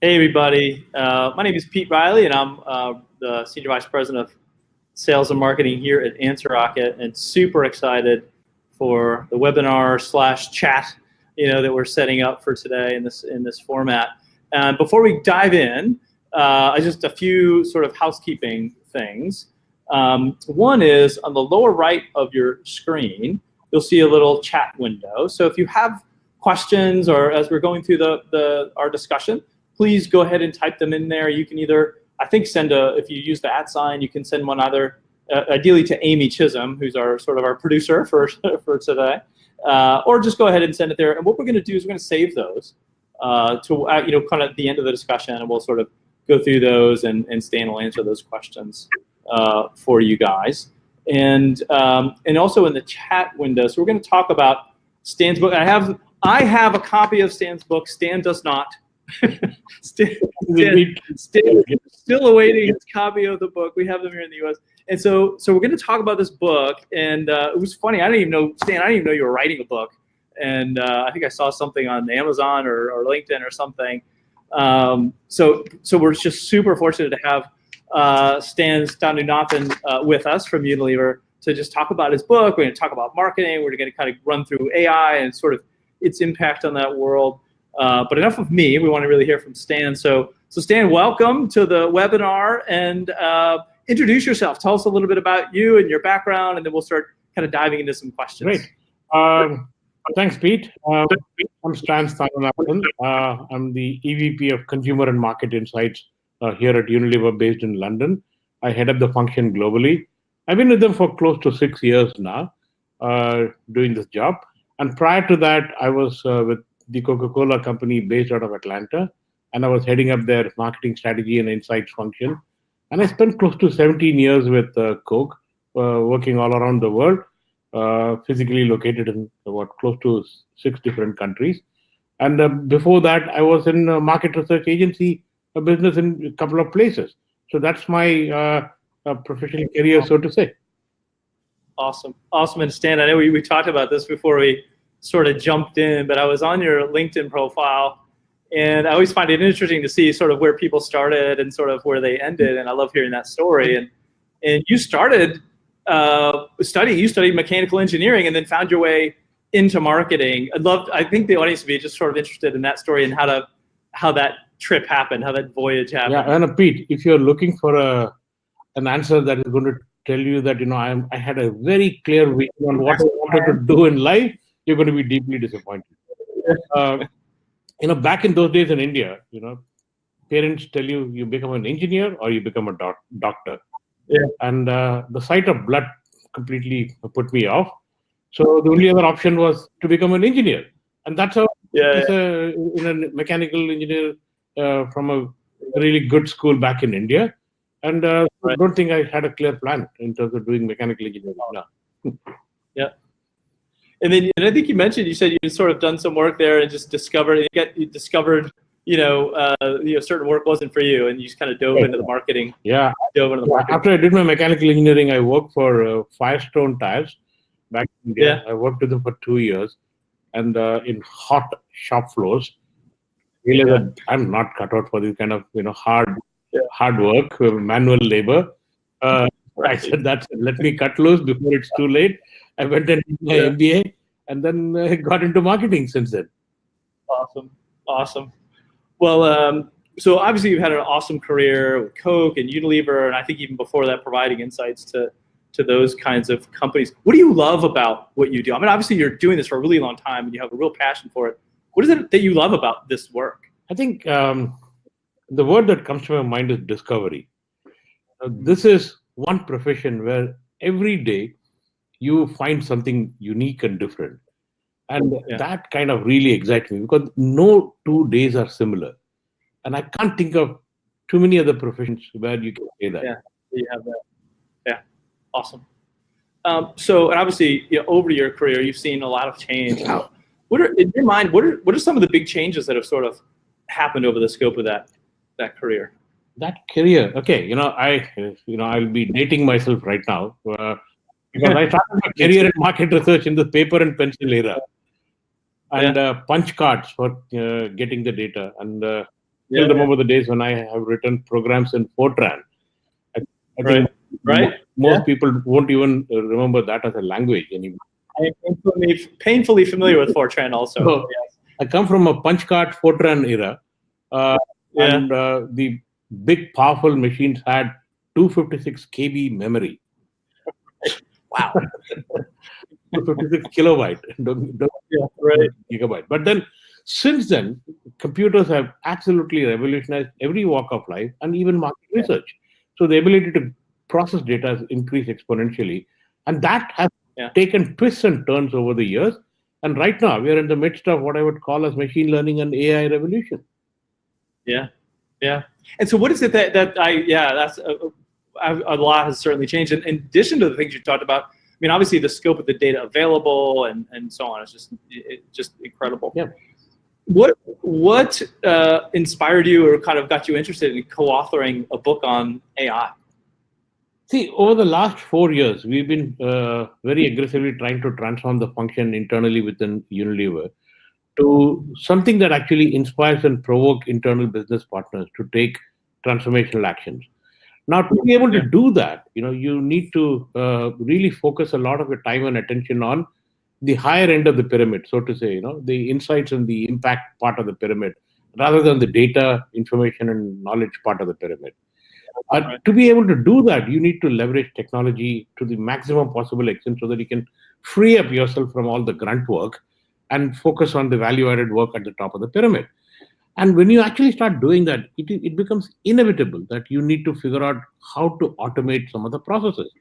Hey, everybody. My name is Pete Reilly, and I'm the Senior Vice President of Sales and Marketing here at AnswerRocket, and super excited for the webinar / chat, that we're setting up for today in this format. And before we dive in, just a few sort of housekeeping things. One is on the lower right of your screen, you'll see a little chat window. So if you have questions or as we're going through our discussion, please go ahead and type them in there. You can either, I think, if you use the @ sign, you can send one either, ideally to Amy Chisholm, who's our producer for today, or just go ahead and send it there. And what we're going to do is we're going to save those to kind of at the end of the discussion, and we'll sort of go through those, and Stan will answer those questions for you guys. And also in the chat window, so we're going to talk about Stan's book. I have a copy of Stan's book. Stan does not. Stan is still awaiting his copy of the book. We have them here in the U.S. And so we're going to talk about this book. And it was funny. Stan, I didn't even know you were writing a book. And I think I saw something on Amazon or LinkedIn or something. So we're just super fortunate to have Sthanunathan with us from Unilever to just talk about his book. We're going to talk about marketing. We're going to kind of run through AI and sort of its impact on that world. But enough of me. We want to really hear from Stan. So Stan, welcome to the webinar, and introduce yourself. Tell us a little bit about you and your background, and then we'll start kind of diving into some questions. Great. Thanks, Pete. I'm Sthanunathan. I'm the EVP of Consumer and Market Insights here at Unilever, based in London. I head up the function globally. I've been with them for close to 6 years now, doing this job. And prior to that, I was with the Coca-Cola company based out of Atlanta, and I was heading up their marketing strategy and insights function. And I spent close to 17 years with Coke, working all around the world, physically located in close to 6 different countries. And before that, I was in a market research agency, a business in a couple of places. So that's my professional career, so to say. Awesome. And Stan, I know we talked about this before we sort of jumped in, but I was on your LinkedIn profile, and I always find it interesting to see sort of where people started and sort of where they ended, and I love hearing that story. And you started studied mechanical engineering and then found your way into marketing. I think the audience would be just sort of interested in that story and how that trip happened, how that voyage happened. Yeah, and Pete, if you're looking for an answer that is going to tell you that I had a very clear vision on what I wanted to do in life, you're going to be deeply disappointed. Back in those days in India, parents tell you become an engineer or you become a doctor. Yeah. And the sight of blood completely put me off. So the only other option was to become an engineer. And that's how a mechanical engineer from a really good school back in India. And I don't think I had a clear plan in terms of doing mechanical engineering now. Yeah. And I think you said you sort of done some work there and just discovered certain work wasn't for you, and you just kind of dove into the marketing. Yeah. After I did my mechanical engineering, I worked for Firestone Tires back in India. Yeah. I worked with them for 2 years, and in hot shop floors. Realized that I'm not cut out for this kind of hard work, manual labor. I said, let me cut loose before it's too late. I went and did my MBA, and then got into marketing since then. Awesome. Well, so obviously you've had an awesome career with Coke and Unilever, and I think even before that, providing insights to those kinds of companies. What do you love about what you do? I mean, obviously you're doing this for a really long time, and you have a real passion for it. What is it that you love about this work? I think the word that comes to my mind is discovery. This is one profession where every day you find something unique and different. And that kind of really excites me, because no 2 days are similar. And I can't think of too many other professions where you can say that. Yeah, you have that. Yeah, awesome. So, and obviously, over your career, you've seen a lot of change. In your mind, what are some of the big changes that have sort of happened over the scope of that career? That career, okay. I'll be dating myself right now. Because I started my career in market research in the paper and pencil era, and punch cards for getting the data. And still remember the days when I have written programs in Fortran. I think most people won't even remember that as a language anymore. I am painfully familiar with Fortran also. So, I come from a punch card Fortran era, and the big powerful machines had 256 KB memory. Wow. 256 kilobyte, gigabyte. But then, since then, computers have absolutely revolutionized every walk of life and even market research. So the ability to process data has increased exponentially, and that has taken twists and turns over the years. And right now, we are in the midst of what I would call as machine learning and AI revolution. Yeah. And so, what is it that's a lot has certainly changed. And in addition to the things you talked about, I mean, obviously the scope of the data available and so on is just incredible. Yeah. What inspired you or kind of got you interested in co-authoring a book on AI? See, over the last 4 years, we've been very aggressively trying to transform the function internally within Unilever to something that actually inspires and provokes internal business partners to take transformational actions. Now, to be able to do that, you need to really focus a lot of your time and attention on the higher end of the pyramid, so to say, the insights and the impact part of the pyramid, rather than the data, information, and knowledge part of the pyramid. To be able to do that, you need to leverage technology to the maximum possible extent so that you can free up yourself from all the grunt work and focus on the value-added work at the top of the pyramid. And when you actually start doing that, it becomes inevitable that you need to figure out how to automate some of the processes.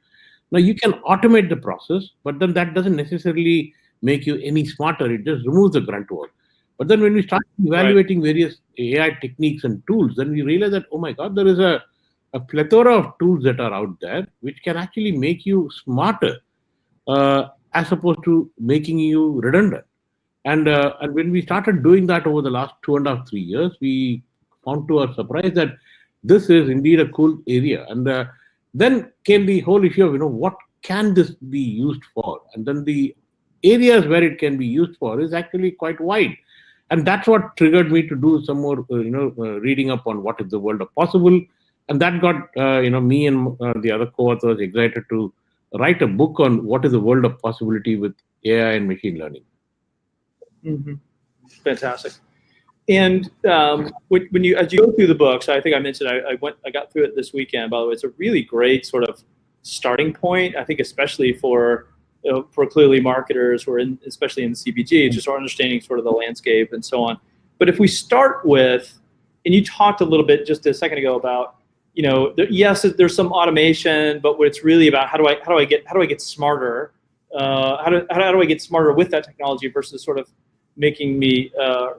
Now, you can automate the process, but then that doesn't necessarily make you any smarter. It just removes the grunt work. But then when we start evaluating various AI techniques and tools, then we realize that, oh my God, there is a plethora of tools that are out there which can actually make you smarter as opposed to making you redundant. And when we started doing that over the last 2.5, 3 years, we found to our surprise that this is indeed a cool area. And then came the whole issue of, what can this be used for? And then the areas where it can be used for is actually quite wide. And that's what triggered me to do some more, reading up on what is the world of possible. And that got, me and the other co-authors excited to write a book on what is the world of possibility with AI and machine learning. Mm-hmm. Fantastic. And when you as you go through the book, so I think I mentioned I got through it this weekend. By the way, it's a really great sort of starting point. I think especially for clearly marketers who are especially in the CPG, just understanding sort of the landscape and so on. But if we start with, and you talked a little bit just a second ago about, yes, there's some automation, but what it's really about, how do I get smarter? How do I get smarter with that technology versus sort of making me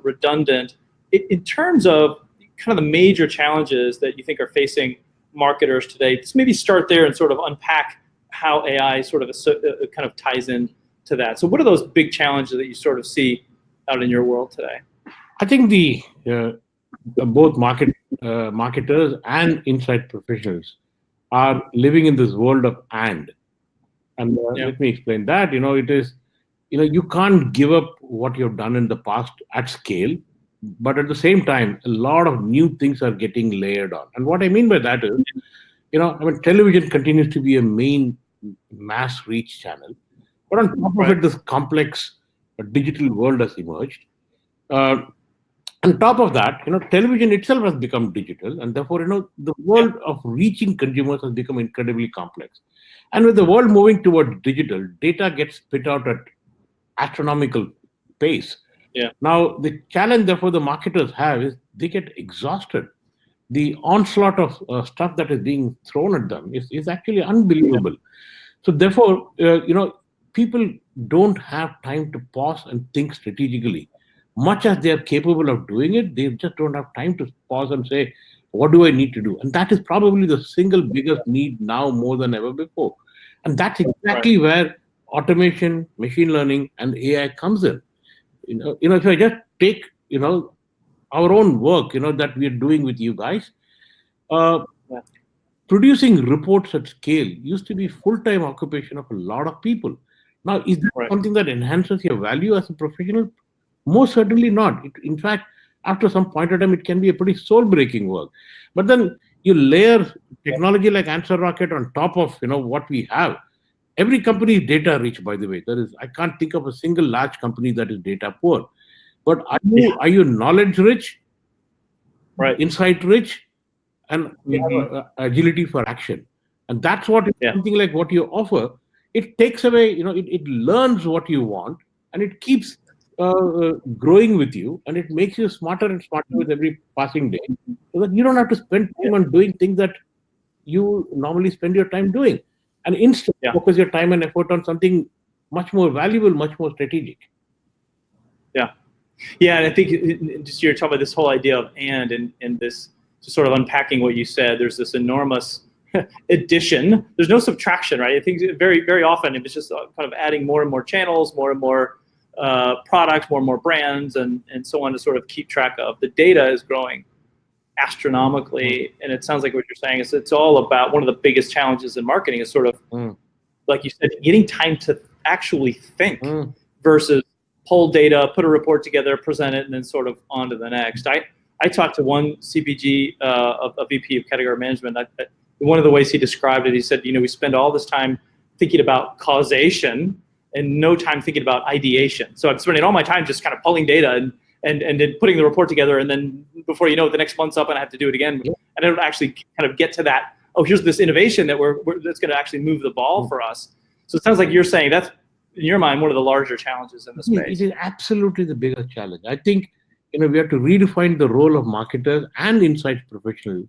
redundant? In terms of kind of the major challenges that you think are facing marketers today, let's maybe start there and sort of unpack how AI sort of kind of ties in to that. So what are those big challenges that you sort of see out in your world today? I think both marketers and insight professionals are living in this world of and. And let me explain that. It is, you can't give up what you've done in the past at scale, but at the same time, a lot of new things are getting layered on. And what I mean by that is, television continues to be a main mass reach channel, but on top of it, this complex digital world has emerged. On top of that, television itself has become digital, and therefore, the world of reaching consumers has become incredibly complex. And with the world moving towards digital, data gets spit out at astronomical pace. Yeah. Now, the challenge, therefore, the marketers have is they get exhausted. The onslaught of stuff that is being thrown at them is actually unbelievable. So, therefore, people don't have time to pause and think strategically. Much as they are capable of doing it, they just don't have time to pause and say, what do I need to do? And that is probably the single biggest need now more than ever before. And that's exactly where automation, machine learning, and AI comes in. If I just take, our own work, that we are doing with you guys, producing reports at scale used to be full-time occupation of a lot of people. Now, is that something that enhances your value as a professional? Most certainly not. In fact, After some point of time, it can be a pretty soul-breaking work. But then you layer technology like AnswerRocket on top of what we have. Every company is data rich, by the way. I can't think of a single large company that is data poor. But are you knowledge rich, right, insight rich, and we have agility for action? And that's what something like what you offer. It takes away, it learns what you want, and it keeps growing with you, and it makes you smarter and smarter with every passing day, so that you don't have to spend time on doing things that you normally spend your time doing, and instead focus your time and effort on something much more valuable, much more strategic. Yeah, and I think just you're talking about this whole idea of and this, just sort of unpacking what you said. There's this enormous addition. There's no subtraction, right? I think very, very often it's just kind of adding more and more channels, more and more products, more and more brands, and so on to sort of keep track of. The data is growing astronomically, and it sounds like what you're saying is it's all about one of the biggest challenges in marketing is sort of, like you said, getting time to actually think versus pull data, put a report together, present it, and then sort of on to the next. I talked to one CPG, a VP of category management. One of the ways he described it, he said, we spend all this time thinking about causation and no time thinking about ideation. So I'm spending all my time just kind of pulling data and then putting the report together, and then before you know it, the next month's up and I have to do it again. And I don't actually kind of get to that, here's this innovation that that's going to actually move the ball for us. So it sounds like you're saying that's, in your mind, one of the larger challenges in the space. It is absolutely the biggest challenge. I think we have to redefine the role of marketers and insights professionals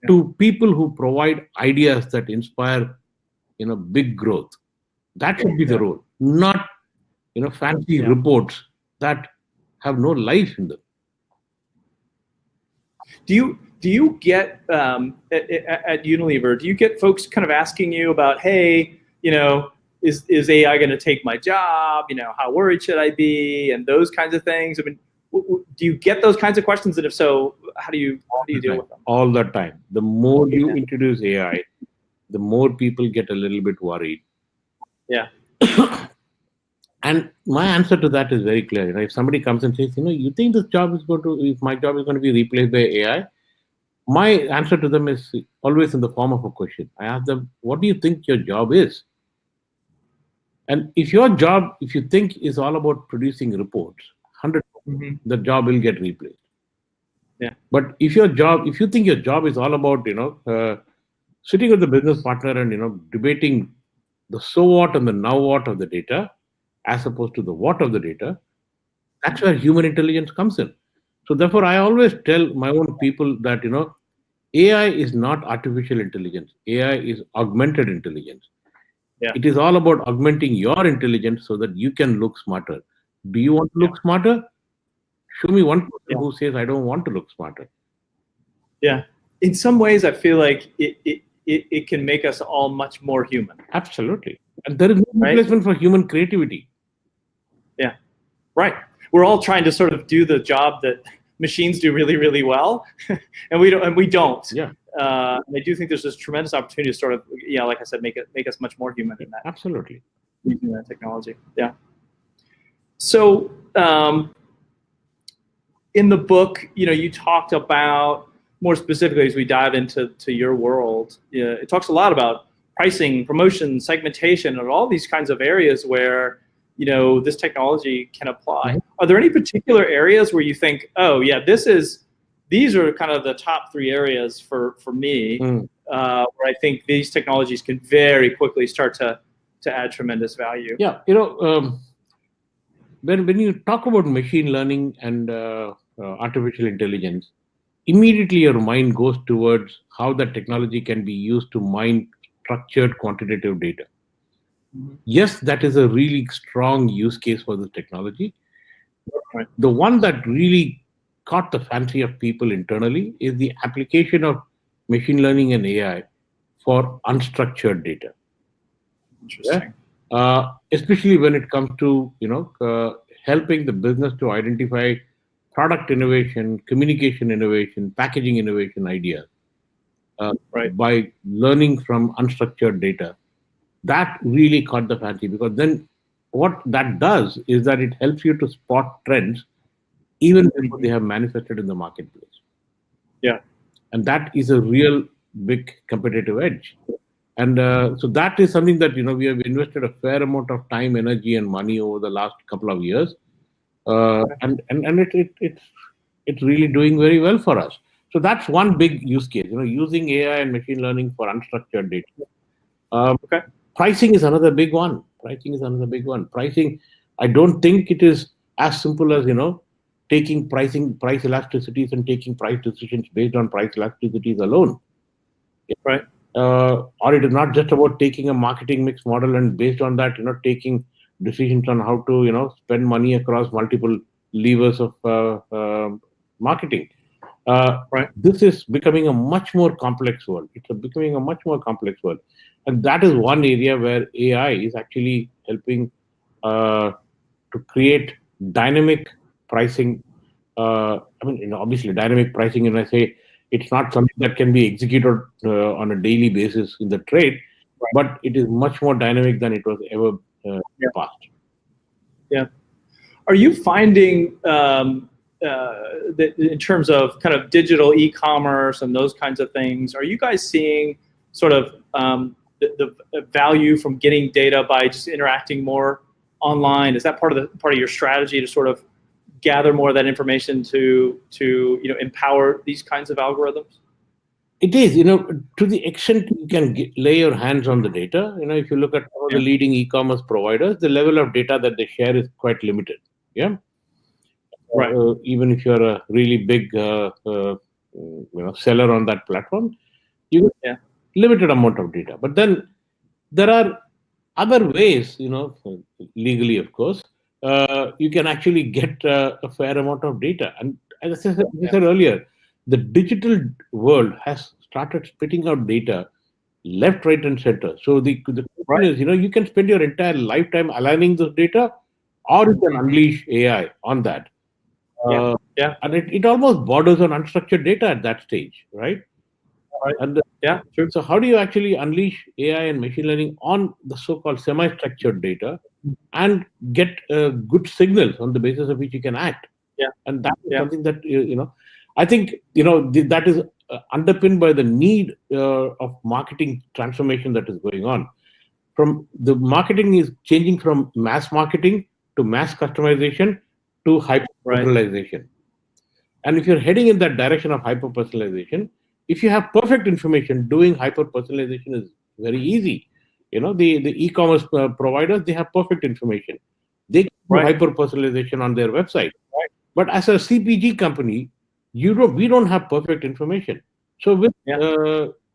to people who provide ideas that inspire big growth. That should be the role, not fancy reports that have no life in them. Do you get at Unilever? Do you get folks kind of asking you about, hey, is AI going to take my job? How worried should I be? And those kinds of things. I mean, do you get those kinds of questions? And if so, how do you deal with them? All the time. The more you introduce AI, the more people get a little bit worried. Yeah. And my answer to that is very clear. If somebody comes and says, you think if my job is going to be replaced by AI, my answer to them is always in the form of a question. I ask them, what do you think your job is? And if your job, if you think is all about producing reports, 100%, the job will get replaced. Yeah. But if you think your job is all about, sitting with the business partner and, debating the so what and the now what of the data, as opposed to the what of the data, that's where human intelligence comes in. So therefore, I always tell my own people that, AI is not artificial intelligence. AI is augmented intelligence. Yeah. It is all about augmenting your intelligence so that you can look smarter. Do you want to look smarter? Show me one person who says, I don't want to look smarter. Yeah. In some ways, I feel like it can make us all much more human. Absolutely. And there is no replacement for human creativity. Yeah. Right. We're all trying to sort of do the job that machines do really, really well, and we don't. Yeah. I do think there's this tremendous opportunity to sort of, like I said, make us much more human in that. Absolutely. Using that technology. Yeah. So in the book, you talked about, more specifically as we dive into your world, it talks a lot about pricing, promotion, segmentation, and all these kinds of areas where this technology can apply. Are there any particular areas where you think, oh yeah, these are kind of the top three areas for me, where I think these technologies can very quickly start to add tremendous value? Yeah, when you talk about machine learning and artificial intelligence, immediately your mind goes towards how that technology can be used to mine structured quantitative data. Yes, that is a really strong use case for this technology. Right. The one that really caught the fancy of people internally is the application of machine learning and AI for unstructured data. Interesting. Especially when it comes to helping the business to identify product innovation, communication innovation, packaging innovation ideas by learning from unstructured data. That really caught the fancy, because then what that does is that it helps you to spot trends even before they have manifested in the marketplace. Yeah. And that is a real big competitive edge. And so that is something that, we have invested a fair amount of time, energy, and money over the last couple of years. And it's really doing very well for us. So that's one big use case, using AI and machine learning for unstructured data. Pricing is another big one. Pricing, I don't think it is as simple as, taking price elasticities and taking price decisions based on price elasticities alone. Right. Or it is not just about taking a marketing mix model and based on that, taking decisions on how to, spend money across multiple levers of marketing. Right. This is becoming a much more complex world. It's becoming a much more complex world. And that is one area where AI is actually helping to create dynamic pricing. Obviously, dynamic pricing, and I say it's not something that can be executed on a daily basis in the trade, but it is much more dynamic than it was ever in the past. Yeah. Are you finding that in terms of kind of digital e-commerce and those kinds of things, are you guys seeing sort of the value from getting data by just interacting more online? Is that part of your strategy to sort of gather more of that information to empower these kinds of algorithms? It is, to the extent you can lay your hands on the data. If you look at all the leading e-commerce providers, the level of data that they share is quite limited. Yeah. Right. Even if you're a really big seller on that platform, you have limited amount of data. But then there are other ways, legally, of course, you can actually get a fair amount of data. And as I said earlier, the digital world has started spitting out data left, right, and center. So the question is, you can spend your entire lifetime aligning this data, or you can unleash AI on that. And it almost borders on unstructured data at that stage, right? And true. So how do you actually unleash AI and machine learning on the so-called semi-structured data and get good signals on the basis of which you can act? And that is something that, I think, that is underpinned by the need of marketing transformation that is going on. From the marketing is changing from mass marketing to mass customization to hyper-personalization. And if you're heading in that direction of hyper-personalization, if you have perfect information, doing hyper-personalization is very easy. The e-commerce providers, they have perfect information. They can do hyper-personalization on their website. But as a CPG company, we don't have perfect information. So with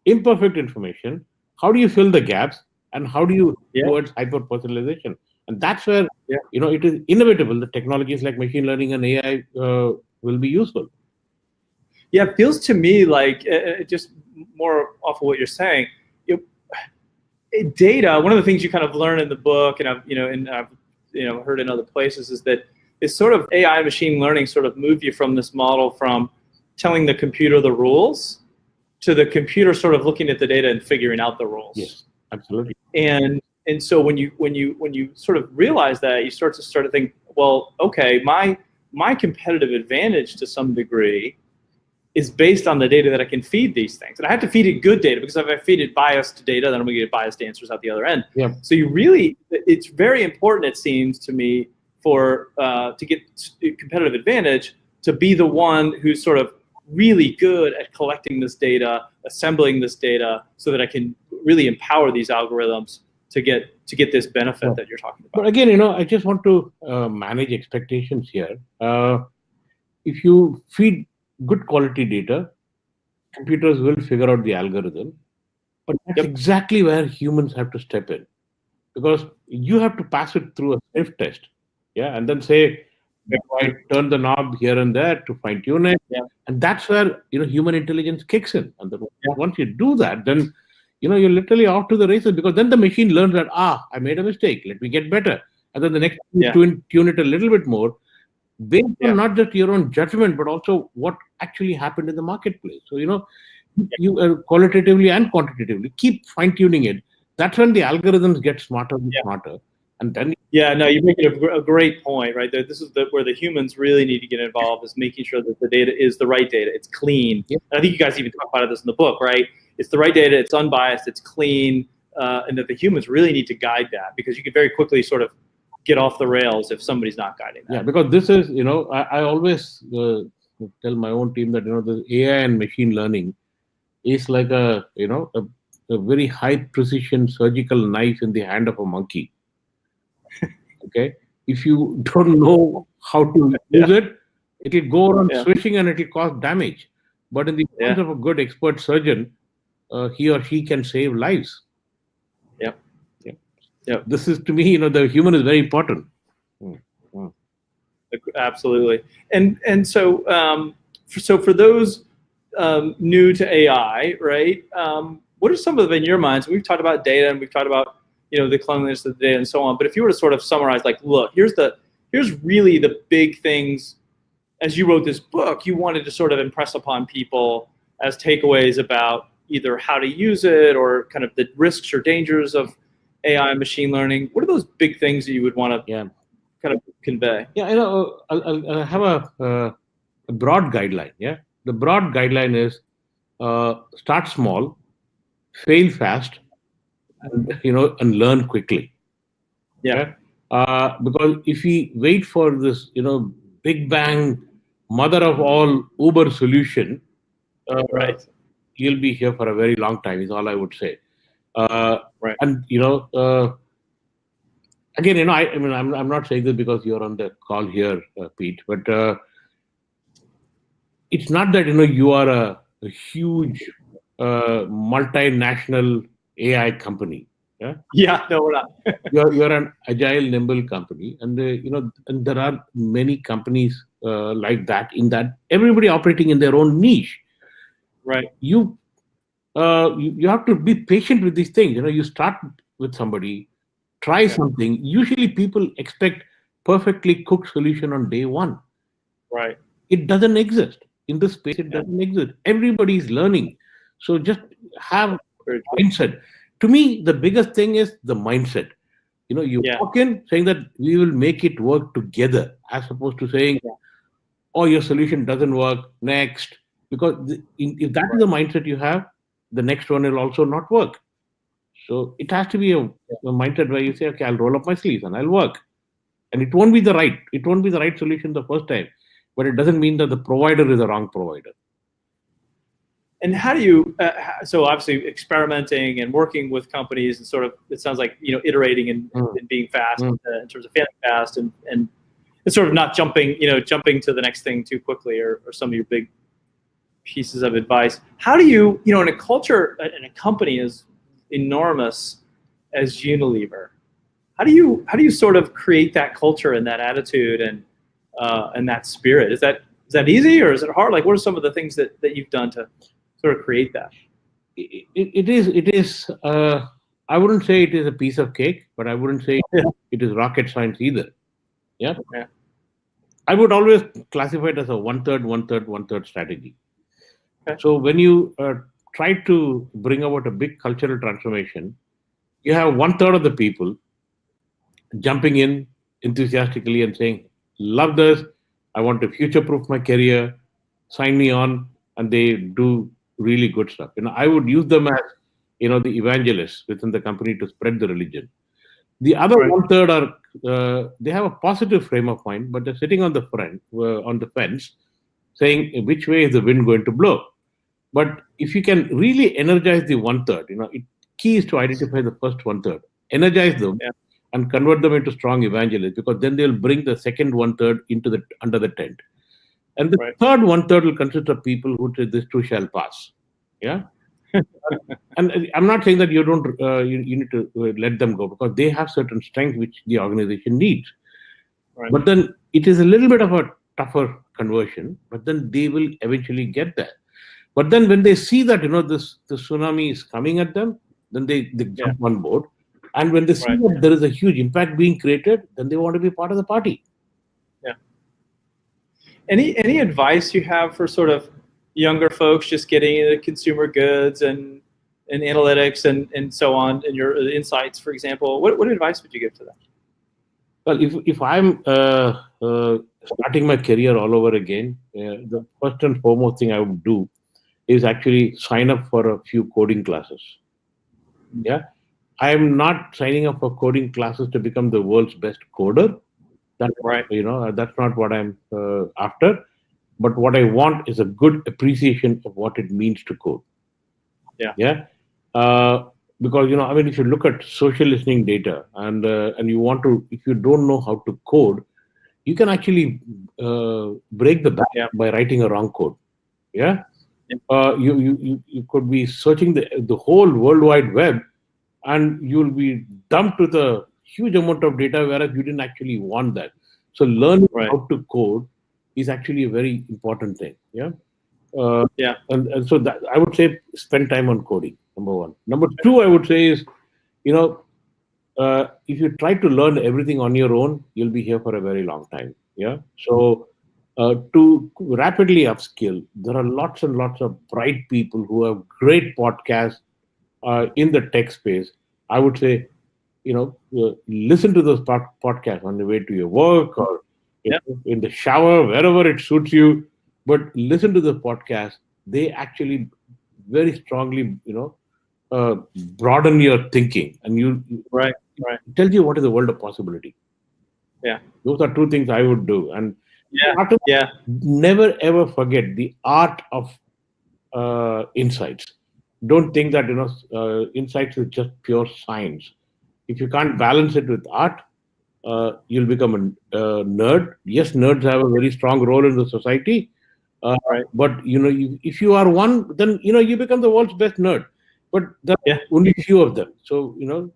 imperfect information, how do you fill the gaps and how do you towards hyper-personalization? And that's where, it is inevitable that technologies like machine learning and AI will be useful. Yeah, it feels to me like, just more off of what you're saying, data, one of the things you kind of learn in the book, and I've heard in other places, is that it's sort of AI machine learning sort of move you from this model from telling the computer the rules to the computer sort of looking at the data and figuring out the rules. Yes, absolutely. And so when you sort of realize that, you start to think, well, okay, my competitive advantage to some degree is based on the data that I can feed these things. And I have to feed it good data, because if I feed it biased data, then I'm going to get biased answers out the other end. So it's very important, it seems to me, to get competitive advantage, to be the one who's sort of really good at collecting this data, assembling this data, so that I can really empower these algorithms to get this benefit that you're talking about. But again, I just want to manage expectations here. If you feed good quality data, computers will figure out the algorithm. But that's exactly where humans have to step in, because you have to pass it through a sniff test. And then say, I turn the knob here and there to fine tune it. And that's where, human intelligence kicks in. And then once you do that, then, you're literally off to the races, because then the machine learns that, I made a mistake, let me get better. And then the next tune it a little bit more, based on not just your own judgment, but also what actually happened in the marketplace. So, you qualitatively and quantitatively keep fine tuning it. That's when the algorithms get smarter and smarter. And then yeah, no, you make it a great point, right? This is where the humans really need to get involved, is making sure that the data is the right data. It's clean. Yep. And I think you guys even talk about this in the book, right? It's the right data, it's unbiased, it's clean, and that the humans really need to guide that, because you can very quickly sort of get off the rails if somebody's not guiding that. Yeah, because this is, I always tell my own team that, the AI and machine learning is like a very high precision surgical knife in the hand of a monkey. Okay, if you don't know how to use it, it'll go around swishing and it'll cause damage. But in the hands of a good expert surgeon, he or she can save lives. Yep. This is, to me, the human is very important. Absolutely. And so for those new to AI, right? What are some of them in your minds? We've talked about data, and we've talked about the cleanliness of the data and so on. But if you were to sort of summarize, like, look, here's really the big things. As you wrote this book, you wanted to sort of impress upon people as takeaways about either how to use it or kind of the risks or dangers of AI and machine learning. What are those big things that you would want to kind of convey? Yeah, I'll have a broad guideline. Yeah, the broad guideline is start small, fail fast, and learn quickly. Because if we wait for this, big bang, mother of all Uber solution, you'll be here for a very long time. Is all I would say. And again, I'm not saying this because you're on the call here, Pete, but it's not that you are a huge multinational AI company. Yeah, no, we're not. you're an agile, nimble company, and and there are many companies like that. In that, everybody operating in their own niche. Right. You have to be patient with these things. You start with somebody, try something. Usually, people expect perfectly cooked solution on day one. Right. It doesn't exist in this space. It doesn't exist. Everybody is learning, so just have mindset. To me, the biggest thing is the mindset. You walk in saying that we will make it work together, as opposed to saying, "Oh, your solution doesn't work. Next." Because if that is the mindset you have, the next one will also not work. So it has to be a mindset where you say, "Okay, I'll roll up my sleeves and I'll work." And it won't be the right solution the first time, but it doesn't mean that the provider is the wrong provider. And how do you, so obviously experimenting and working with companies and sort of, it sounds like, iterating and being fast in terms of failing fast and sort of not jumping to the next thing too quickly, or some of your big pieces of advice. How do you, in a culture, in a company as enormous as Unilever, how do you sort of create that culture and that attitude and that spirit? Is that easy, or is it hard? Like, what are some of the things that you've done to sort of create that? It is. I wouldn't say it is a piece of cake, but I wouldn't say it is rocket science either. Yeah. I would always classify it as a one-third strategy. So when you try to bring about a big cultural transformation, you have 1/3 of the people jumping in enthusiastically and saying, "Love this, I want to future-proof my career, sign me on," and they do really good stuff. I would use them as, the evangelists within the company to spread the religion. The other 1/3 are, they have a positive frame of mind, but they're sitting on the fence, saying, which way is the wind going to blow? But if you can really energize the 1/3, key is to identify the first 1/3, energize them, and convert them into strong evangelists, because then they'll bring the second 1/3 under the tent. And the third 1/3 will consist of people who say this too shall pass. Yeah. And I'm not saying that you don't, you need to let them go, because they have certain strengths which the organization needs. But then it is a little bit of a tougher conversion, but then they will eventually get there. But then when they see that, the tsunami is coming at them, then they jump on board. And when they see that there is a huge impact being created, then they want to be part of the party. Yeah. Any advice you have for sort of younger folks just getting into consumer goods and analytics and so on, and your insights, for example? What advice would you give to them? Well, if I'm starting my career all over again, the first and foremost thing I would do is actually sign up for a few coding classes. Yeah, I am not signing up for coding classes to become the world's best coder. That Right. that's not what I'm after. But what I want is a good appreciation of what it means to code. Yeah. Yeah, uh, because I mean, if you look at social listening data and you want to, if you don't know how to code, you can actually break the bank Yeah. by writing a wrong code. Yeah, Yeah. you could be searching the whole World Wide Web, and you'll be dumped with a huge amount of data, whereas you didn't actually want that. So learning Right. how to code is actually a very important thing. Yeah. Yeah. And so that I would say spend time on coding. Number one. Number two, I would say is, you know, if you try to learn everything on your own, you'll be here for a very long time. Yeah. So to rapidly upskill, there are lots and lots of bright people who have great podcasts in the tech space. I would say, listen to those podcasts on the way to your work or Yeah. in the shower, wherever it suits you. But listen to the podcast. They actually very strongly, broaden your thinking, and Right. Right. it tells you what is the world of possibility. Yeah. Those are two things I would do. And Yeah. Yeah. never ever forget the art of insights. Don't think that insights is just pure science. If you can't balance it with art, you'll become a nerd. Yes, nerds have a very strong role in the society, Right. but if you are one, then you become the world's best nerd. But there are Yeah. only few of them. So Yeah.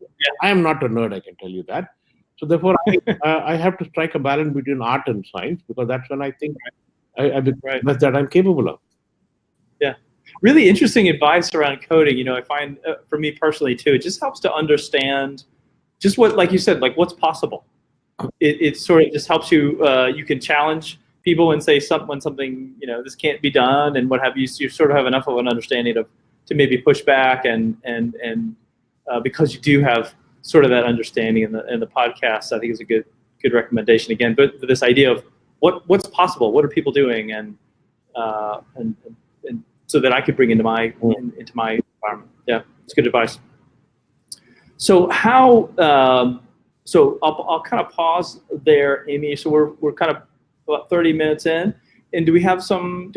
I am not a nerd. I can tell you that. So therefore, I have to strike a balance between art and science, because that's when I think I become Right. the best that I'm capable of. Yeah. Really interesting advice around coding. I find for me personally too, it just helps to understand just what, like you said, like what's possible. It sort of just helps you. You can challenge people and say when something this can't be done and what have you. So you sort of have enough of an understanding to maybe push back and because you do have sort of that understanding in the podcast, I think is a good recommendation again. But this idea of what's possible, what are people doing, and so that I could bring into my environment. Yeah, it's good advice. So how? So I'll kind of pause there, Amy. So we're kind of about 30 minutes in, and do we have some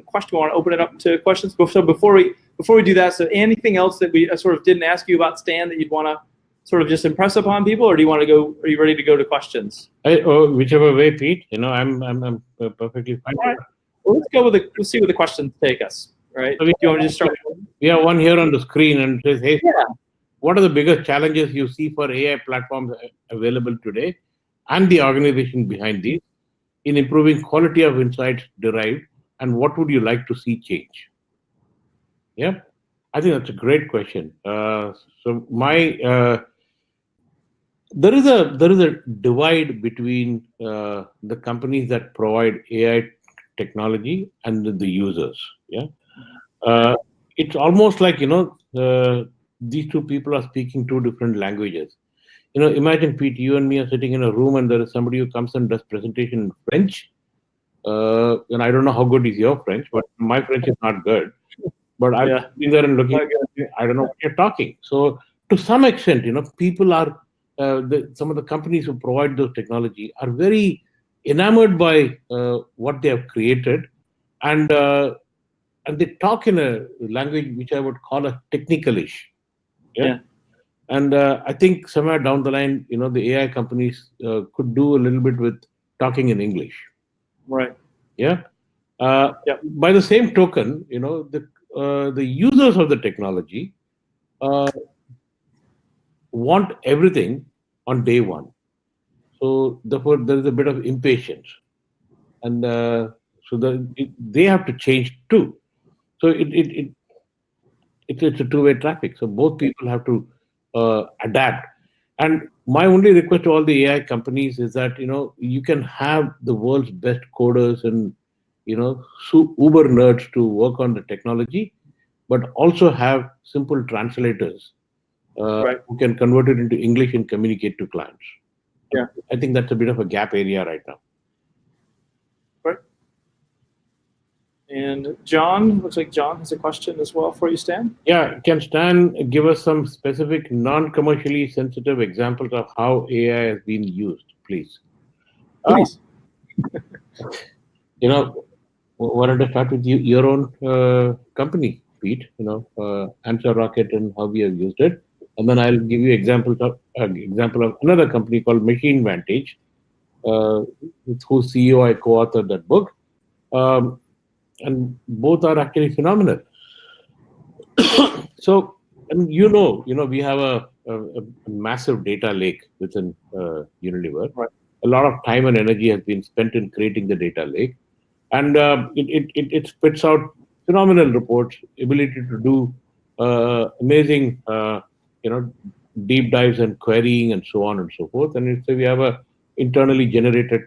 questions? We want to open it up to questions. So before we do that, so anything else that we sort of didn't ask you about Stan that you'd want to sort of just impress upon people, or do you want to go? Are you ready to go to questions? Whichever way, Pete. I'm perfectly fine. All right. Well, let's see where the questions take us. Right? So do you want to just start? We have one here on the screen, and it says, "Hey, Yeah. what are the biggest challenges you see for AI platforms available today, and the organization behind these, in improving quality of insights derived, and what would you like to see change?" Yeah, I think that's a great question. So there is a divide between the companies that provide AI technology and the users. Yeah, it's almost like these two people are speaking two different languages. Imagine, Pete, you and me are sitting in a room, and there is somebody who comes and does presentation in French. And I don't know how good is your French, but my French is not good. But I'm sitting there and looking, I don't know what you're talking. So to some extent, people are, some of the companies who provide those technology are very enamored by what they have created, and they talk in a language which I would call a technical-ish. Yeah. And I think somewhere down the line, the AI companies could do a little bit with talking in English. Right. Yeah. By the same token, the users of the technology want everything on day one. So therefore, there is a bit of impatience, and they have to change too. So it's a two-way traffic. So both people have to adapt. And my only request to all the AI companies is that you can have the world's best coders and uber nerds to work on the technology, but also have simple translators Right. who can convert it into English and communicate to clients. Yeah. I think that's a bit of a gap area right now. Right. And John, looks like John has a question as well for you, Stan. Yeah, can Stan give us some specific non-commercially sensitive examples of how AI has been used, please? Please. Wanted to start with your own company, Pete. AnswerRocket and how we have used it, and then I'll give you example of another company called Machine Vantage, with whose CEO I co-authored that book, and both are actually phenomenal. So, and we have a massive data lake within Unilever. Right. A lot of time and energy has been spent in creating the data lake, and it spits out phenomenal reports, ability to do amazing, deep dives and querying and so on and so forth. And we have a internally generated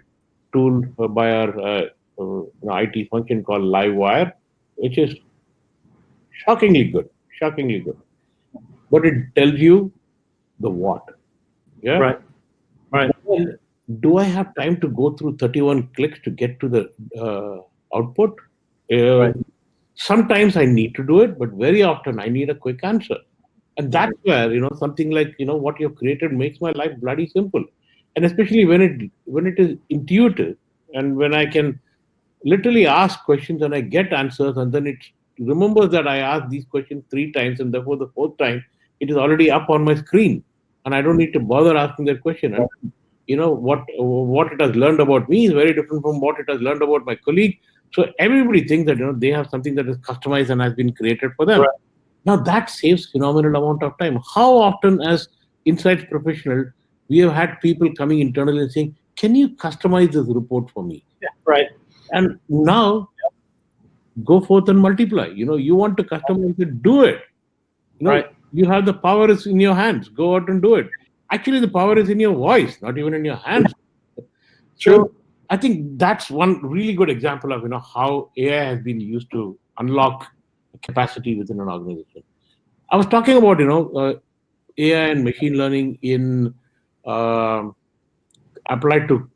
tool by our IT function called Livewire, which is shockingly good. But it tells you the what. Yeah. Right. Well, do I have time to go through 31 clicks to get to the output? Right. Sometimes I need to do it, but very often I need a quick answer. And that's where, something like, what you've created makes my life bloody simple. And especially when it is intuitive, and when I can literally ask questions and I get answers, and then it remembers that I asked these questions 3 times, and therefore the 4th time it is already up on my screen, and I don't need to bother asking that question. And what it has learned about me is very different from what it has learned about my colleague. So everybody thinks that they have something that is customized and has been created for them. Right. Now that saves phenomenal amount of time. How often, as insights professional, we have had people coming internally and saying, "Can you customize this report for me?" Yeah. Right. And now, go forth and multiply. You want to customize it, do it. Right. You have the power is in your hands. Go out and do it. Actually, the power is in your voice, not even in your hands. So I think that's one really good example of how AI has been used to unlock capacity within an organization. I was talking about AI and machine learning in applied to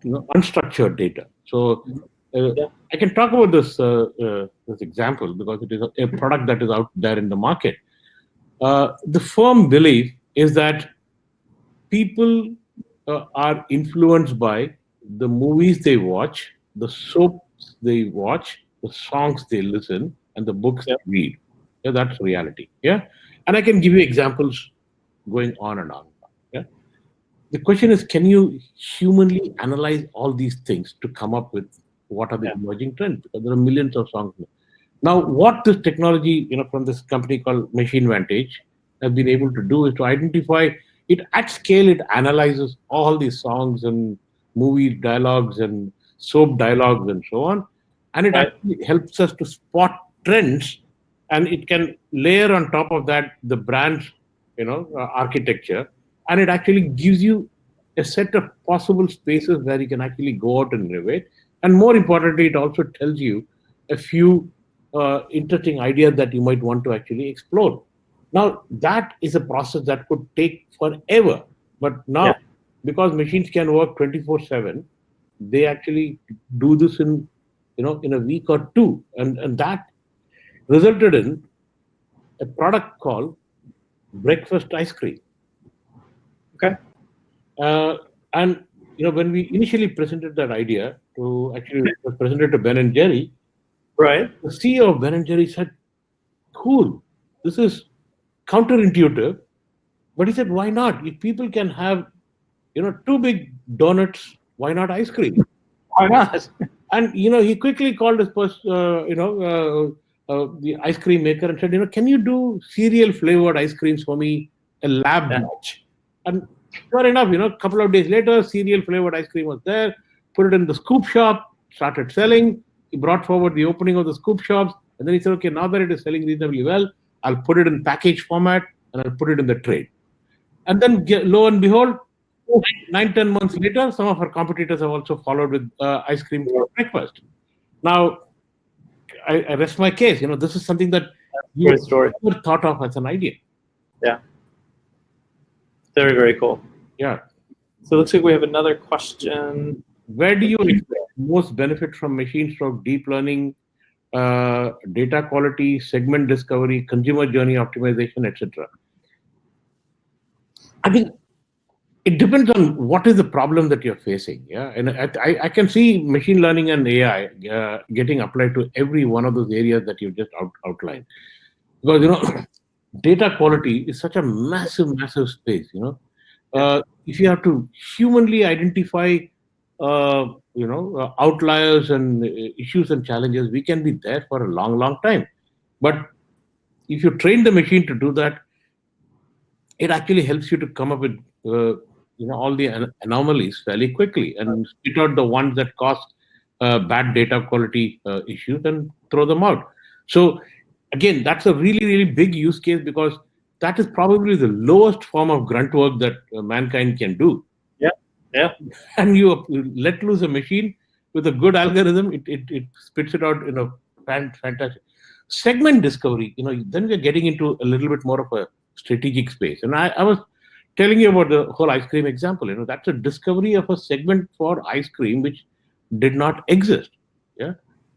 unstructured data. So I can talk about this example because it is a product that is out there in the market. The firm belief is that people are influenced by the movies they watch, the soaps they watch, the songs they listen, and the books they read. Yeah, that's reality. Yeah, and I can give you examples going on and on. Yeah, the question is, can you humanly analyze all these things to come up with what are the emerging trends? Because there are millions of songs. Now, what this technology, from this company called Machine Vantage, has been able to do is to identify it at scale. It analyzes all these songs and movie dialogues and soap dialogues and so on, and it actually helps us to spot trends, and it can layer on top of that the brand's, architecture, and it actually gives you a set of possible spaces where you can actually go out and innovate. And more importantly, it also tells you a few interesting ideas that you might want to actually explore. Now, that is a process that could take forever. But now, because machines can work 24/7, they actually do this in a week or 2. And that resulted in a product called breakfast ice cream. Okay. And when we initially presented that idea to Ben and Jerry, right, the CEO of Ben and Jerry said, "Cool, this is counterintuitive," but he said, "Why not? If people can have 2 big donuts, why not ice cream? Why not?" And he quickly called his the ice cream maker and said, "Can you do cereal flavored ice creams for me, a lab batch?" And sure enough, a couple of days later, cereal flavored ice cream was there. Put it in the scoop shop, started selling. He brought forward the opening of the scoop shops, and then he said, "Okay, now that it is selling reasonably well, I'll put it in package format and I'll put it in the trade." And then, lo and behold, 9-10 months later, some of our competitors have also followed with ice cream for breakfast. Now, I rest my case. This is something that you never thought of as an idea. Yeah. Very, very cool. Yeah. So it looks like we have another question. Where do you expect most benefit from machine stroke deep learning, data quality, segment discovery, consumer journey optimization, etc.? I think it depends on what is the problem that you're facing. Yeah, and I can see machine learning and AI getting applied to every one of those areas that you just outlined, because data quality is such a massive space. If you have to humanly identify outliers and issues and challenges, we can be there for a long time. But if you train the machine to do that, it actually helps you to come up with all the anomalies fairly quickly and spit out the ones that cause bad data quality issues and throw them out. So again, that's a really big use case, because that is probably the lowest form of grunt work that mankind can do. Yeah. And you let loose a machine with a good algorithm, it spits it out in a fantastic segment discovery. Then we're getting into a little bit more of a strategic space. And I was telling you about the whole ice cream example. That's a discovery of a segment for ice cream which did not exist. Yeah.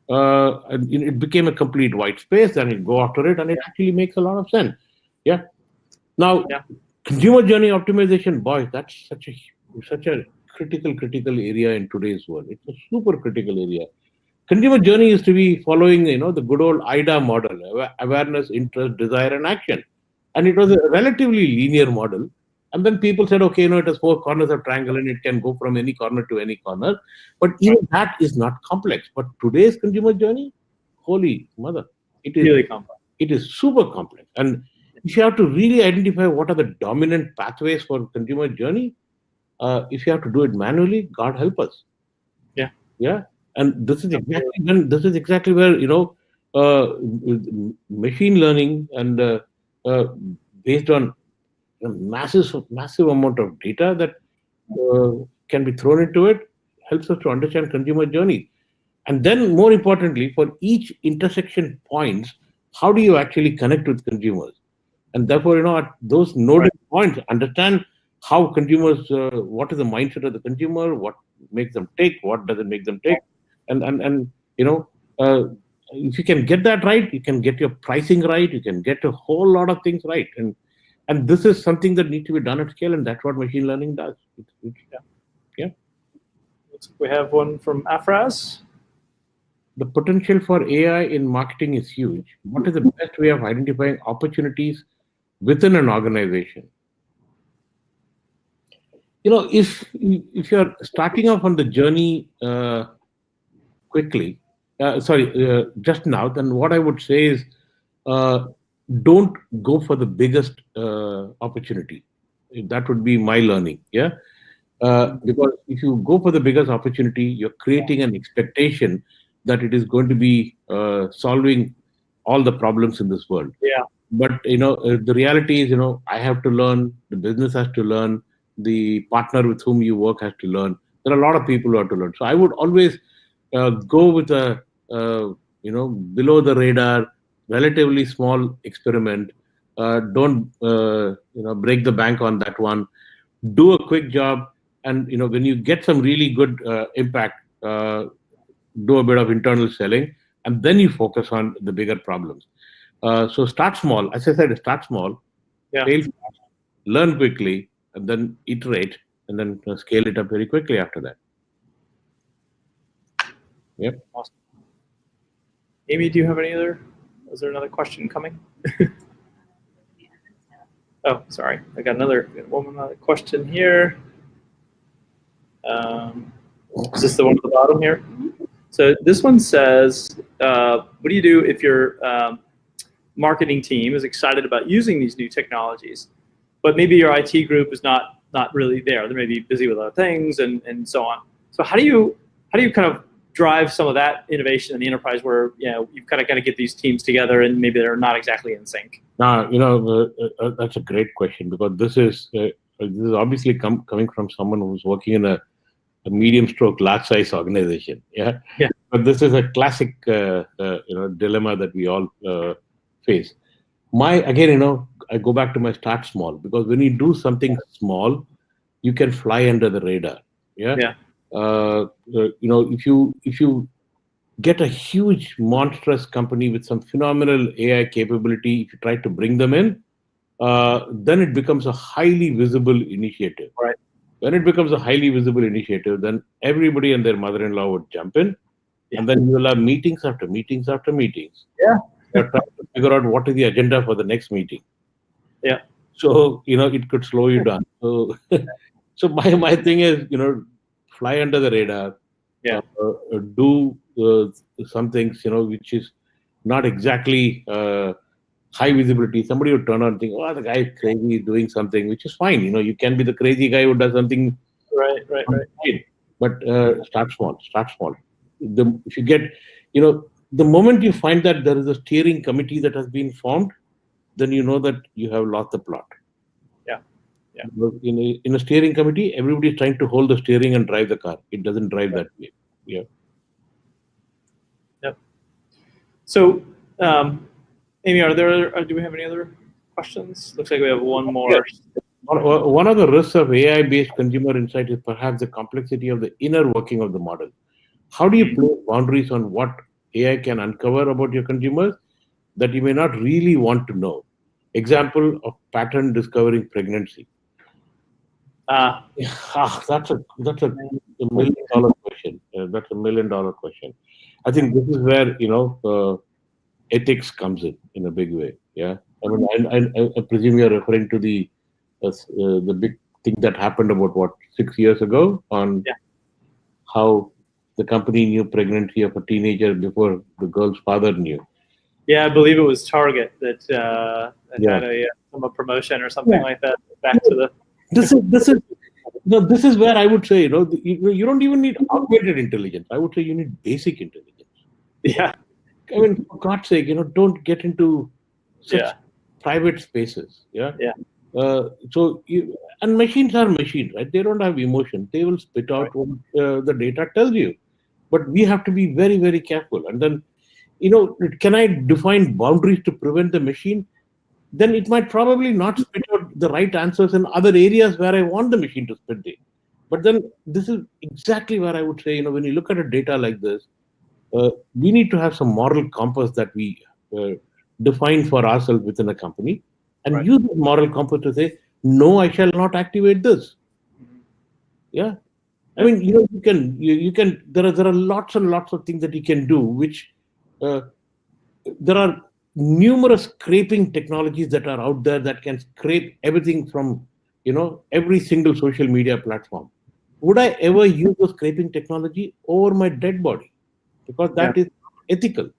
And it became a complete white space, and it go after it, and it actually makes a lot of sense. Yeah. Now, consumer journey optimization, boy, that's such a critical area in today's world. It's a super critical area. Consumer journey is to be following, the good old IDA model: awareness, interest, desire, and action. And it was a relatively linear model. And then people said, okay, it has 4 corners of triangle, and it can go from any corner to any corner. But even that is not complex. But today's consumer journey, holy mother, it is really complex. It is super complex. And if you have to really identify what are the dominant pathways for consumer journey, if you have to do it manually, God help us. Yeah. And this is exactly where machine learning and based on a massive amount of data that can be thrown into it, helps us to understand consumer journey. And then, more importantly, for each intersection points, how do you actually connect with consumers? And therefore, at those nodal points, understand how consumers, what is the mindset of the consumer, what makes them tick, what doesn't make them tick, and if you can get that right, you can get your pricing right, you can get a whole lot of things right, and this is something that needs to be done at scale, and that's what machine learning does. Yeah. We have one from Afraz. The potential for AI in marketing is huge. What is the best way of identifying opportunities within an organization? If you're starting off on the journey just now, then what I would say is don't go for the biggest opportunity. That would be my learning. Yeah. Because if you go for the biggest opportunity, you're creating an expectation that it is going to be solving all the problems in this world. Yeah. But the reality is, I have to learn, the business has to learn, the partner with whom you work has to learn. There are a lot of people who have to learn. So I would always go with a below the radar, relatively small experiment. Don't break the bank on that one. Do a quick job, and when you get some really good impact, do a bit of internal selling, and then you focus on the bigger problems. So start small. As I said, start small, fail fast, learn quickly, and then iterate, and then scale it up very quickly after that. Yep. Awesome. Amy, do you have any other? Is there another question coming? Oh, sorry. I got another question here. Is this the one at the bottom here? So this one says, what do you do if your marketing team is excited about using these new technologies, but maybe your IT group is not really there? They may be busy with other things and so on. So how do you kind of drive some of that innovation in the enterprise where you've kind of got to get these teams together and maybe they're not exactly in sync? That's a great question, because this is obviously coming from someone who's working in a medium stroke large size organization. Yeah. But this is a classic dilemma that we all face. I go back to my start small, because when you do something small, you can fly under the radar. Yeah. Yeah. If you get a huge, monstrous company with some phenomenal AI capability, if you try to bring them in, then it becomes a highly visible initiative. Right. When it becomes a highly visible initiative, then everybody and their mother-in-law would jump in, and then you will have meetings after meetings after meetings. Yeah. You're trying to figure out what is the agenda for the next meeting. Yeah. So it could slow you down. So, so my thing is, fly under the radar. Yeah. Do some things, which is not exactly high visibility. Somebody would turn on and think, oh, the guy is crazy doing something, which is fine. You can be the crazy guy who does something. Right. But start small. If you get, the moment you find that there is a steering committee that has been formed, then you know that you have lost the plot. Yeah. In a steering committee, everybody is trying to hold the steering and drive the car. It doesn't drive that way. Yeah. Yep. So, Amy, do we have any other questions? Looks like we have one more. Yeah. One of the risks of AI-based consumer insight is perhaps the complexity of the inner working of the model. How do you place boundaries on what AI can uncover about your consumers that you may not really want to know? Example of pattern discovering pregnancy. That's a $1 million question. That's $1 million question. I think this is where ethics comes in a big way. Yeah, I mean, I presume you're referring to the big thing that happened about 6 years ago on how the company knew pregnancy of a teenager before the girl's father knew. Yeah, I believe it was Target that had a promotion or something like that. Back to the. This is where I would say, you don't even need augmented intelligence. I would say you need basic intelligence. Yeah. I mean, for God's sake, don't get into such private spaces. Yeah. Yeah. And machines are machines, right? They don't have emotion. They will spit out what the data tells you. But we have to be very, very careful. And then, can I define boundaries to prevent the machine? Then it might probably not spit out the right answers in other areas where I want the machine to spit it. But then this is exactly where I would say, when you look at a data like this, we need to have some moral compass that we define for ourselves within a company and use the moral compass to say, no, I shall not activate this. Yeah. I mean, you can, there are lots and lots of things that you can do, which there are numerous scraping technologies that are out there that can scrape everything from, every single social media platform. Would I ever use the scraping technology over my dead body? Because that is ethical.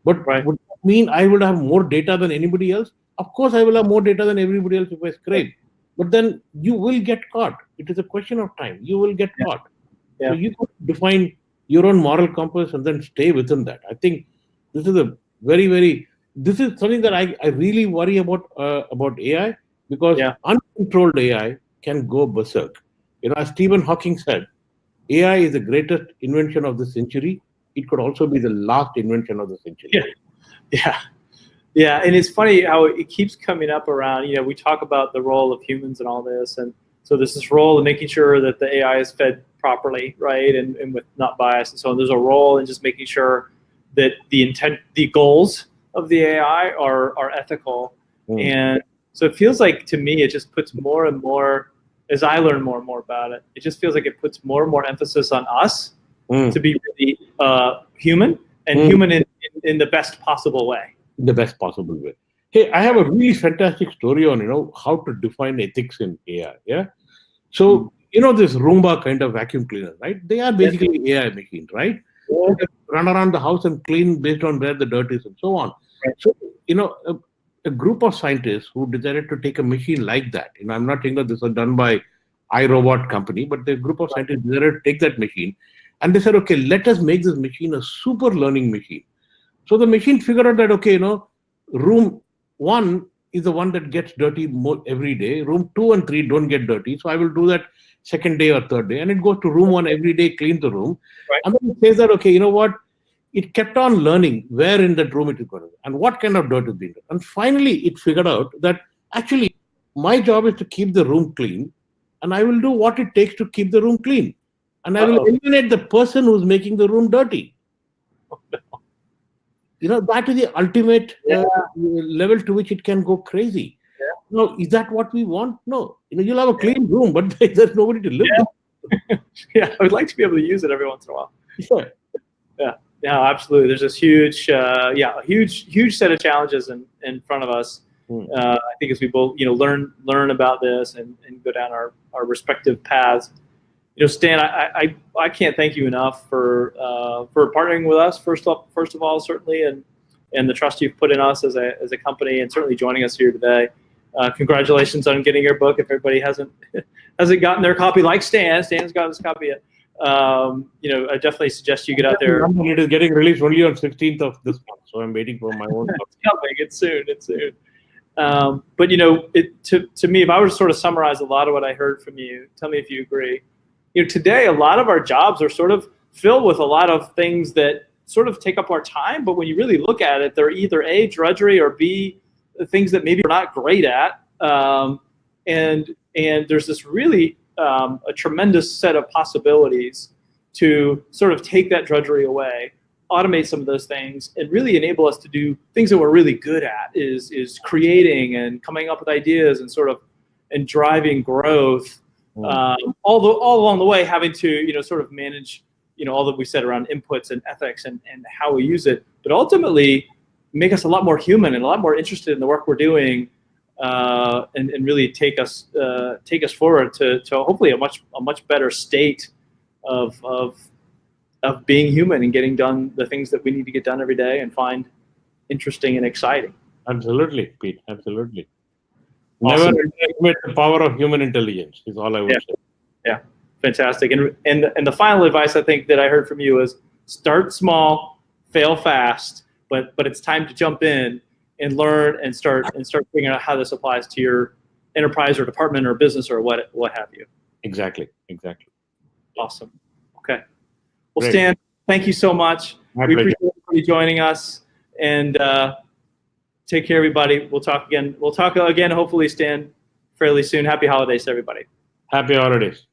But would that mean I would have more data than anybody else? Of course, I will have more data than everybody else if I scrape. But then you will get caught. It is a question of time. You will get caught. So you could define your own moral compass and then stay within that. I think this is a very, very, this is something that I really worry about AI, because uncontrolled AI can go berserk. As Stephen Hawking said, AI is the greatest invention of the century. It could also be the last invention of the century. Yeah, and it's funny how it keeps coming up around, we talk about the role of humans and all this, and so there's this role of making sure that the AI is fed properly, right, and with not bias and so on. There's a role in just making sure that the goals of the AI are ethical. And so it feels like, to me, it just puts more and more, as I learn more and more about it, it just feels like it puts more and more emphasis on us to be really human, and human in the best possible way. In the best possible way. Hey, I have a really fantastic story on, how to define ethics in AI. Yeah. So, this Roomba kind of vacuum cleaner, right? They are basically AI machines, right? They run around the house and clean based on where the dirt is and so on. So, a group of scientists who decided to take a machine like that, I'm not saying that this was done by iRobot company, but the group of scientists decided to take that machine and they said, okay, let us make this machine a super learning machine. So the machine figured out that, okay, room 1 is the one that gets dirty more every day. Room 2 and 3 don't get dirty. So I will do that second day or third day. And it goes to room 1 every day, clean the room. And then it says that, okay, it kept on learning where in that room it is going and what kind of dirt is being done. And finally, it figured out that actually my job is to keep the room clean. and I will do what it takes to keep the room clean. And I will eliminate the person who's making the room dirty. That is the ultimate level to which it can go crazy. Now, is that what we want? No. You'll have a clean room, but there's nobody to live there. Yeah, I would like to be able to use it every once in a while. Sure. Yeah, absolutely. There's this huge, huge set of challenges in front of us. I think as we both, learn about this and go down our respective paths. Stan, I can't thank you enough for partnering with us first of all, certainly, and the trust you've put in us as a company, and certainly joining us here today. Congratulations on getting your book. If everybody hasn't gotten their copy, like Stan's got his copy yet. I definitely suggest you get out there. It is getting released only on 16th of this month, so I'm waiting for my own book. It's soon. But to me, if I were to sort of summarize a lot of what I heard from you, tell me if you agree. Today a lot of our jobs are sort of filled with a lot of things that sort of take up our time, but when you really look at it, they're either A, drudgery, or B, things that maybe we're not great at. And there's this really a tremendous set of possibilities to sort of take that drudgery away, automate some of those things, and really enable us to do things that we're really good at, is creating and coming up with ideas and driving growth. All along the way, having to sort of manage all that we said around inputs and ethics and how we use it, but ultimately make us a lot more human and a lot more interested in the work we're doing, and really take us forward to hopefully a much better state of being human and getting done the things that we need to get done every day and find interesting and exciting. Absolutely, Pete. Absolutely. Awesome. Never underestimate the power of human intelligence is all I would say. Yeah, fantastic. And the final advice I think that I heard from you is start small, fail fast, but it's time to jump in and learn and start figuring out how this applies to your enterprise or department or business or what have you. Exactly. Awesome. Okay. Well, Great. Stan, thank you so much. My we pleasure. appreciate you joining us, and take care, everybody. We'll talk again. Hopefully, Stan, fairly soon. Happy holidays to everybody. Happy holidays.